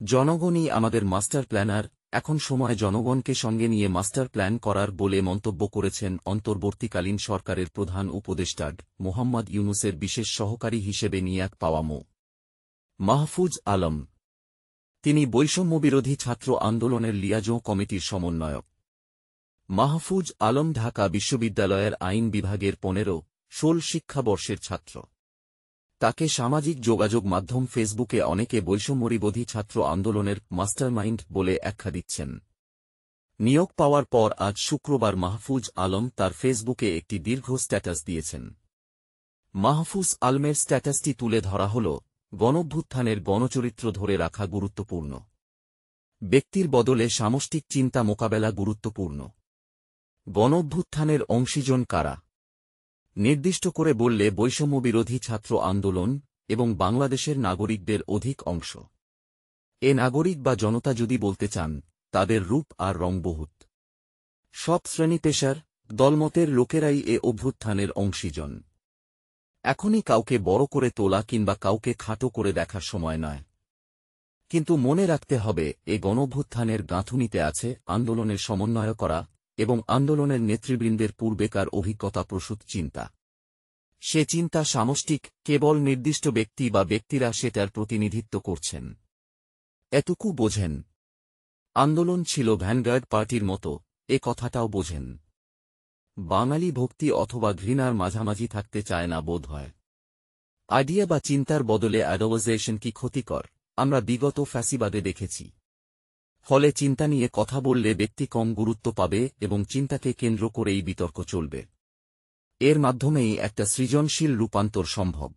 জনগণই আমাদের master planner, এখন সময় জনগণকে সঙ্গে নিয়ে মাস্টার প্ল্যান করার বলে মন্তব্য করেছেন অন্তর্বর্তীকালীন সরকারের প্রধান উপদেষ্টা মোহাম্মদ ইউনূসের বিশেষ সহকারী হিসেবে নিয়োগ পাওয়া মো. মাহফুজ আলম। তিনি বৈষম্যবিরোধী ছাত্র আন্দোলনের লিয়াজোঁ কমিটির সমন্বয়ক। মাহফুজ আলম ঢাকা বিশ্ববিদ্যালয়ের আইন বিভাগের 15-16 শিক্ষাবর্ষের ছাত্র। তাকে সামাজিক যোগাযোগ মাধ্যম ফেসবুকে অনেকে বৈষম্যবিরোধী ছাত্র আন্দোলনের মাস্টারমাইন্ড বলে আখ্যা দিচ্ছেন। নিয়োগ পাওয়ার পর আজ শুক্রবার মাহফুজ আলম তার ফেসবুকে একটি দীর্ঘ স্ট্যাটাস দিয়েছেন। মাহফুজ আলমের স্ট্যাটাসটি তুলে ধরা হল, গণঅভ্যুত্থানের গণচরিত্র ধরে রাখা গুরুত্বপূর্ণ। ব্যক্তির বদলে সামষ্টিক চিন্তা মোকাবেলা গুরুত্বপূর্ণ। গণঅভ্যুত্থানের অংশীজন কারা? নির্দিষ্ট করে বললে বৈষম্যবিরোধী ছাত্র আন্দোলন এবং বাংলাদেশের নাগরিকদের অধিক অংশ। এ নাগরিক বা জনতা যদি বলতে চান, তাদের রূপ আর রং বহুত। সব শ্রেণী পেশার, দলমতের লোকেরাই এ অভ্যুত্থানের অংশীজন। এখনই কাউকে বড় করে তোলা কিংবা কাউকে খাটো করে দেখার সময় নয়। কিন্তু মনে রাখতে হবে, এ গণঅভ্যুত্থানের গাঁথুনিতে আছে আন্দোলনের সমন্বয় করা এবং আন্দোলনের নেতৃবৃন্দের পূর্বেকার অভিজ্ঞতা প্রসূত চিন্তা। সে চিন্তা সামষ্টিক, কেবল নির্দিষ্ট ব্যক্তি বা ব্যক্তিরা সেটার প্রতিনিধিত্ব করছেন। এটুকু বোঝেন। আন্দোলন ছিল ভ্যানগার্ড পার্টির মতো, এ কথাটাও বোঝেন। বাঙালি ভক্তি অথবা ঘৃণার মাঝামাঝি থাকতে চায় না বোধ হয়। আইডিয়া বা চিন্তার বদলে আইডিয়ালাইজেশন কি ক্ষতিকর, আমরা বিগত ফ্যাসিবাদে দেখেছি। ফলে চিন্তা নিয়ে কথা বললে ব্যক্তি কম গুরুত্ব পাবে এবং চিন্তাকে কেন্দ্র করেই বিতর্ক চলবে। এর মাধ্যমেই একটা সৃজনশীল রূপান্তর সম্ভব।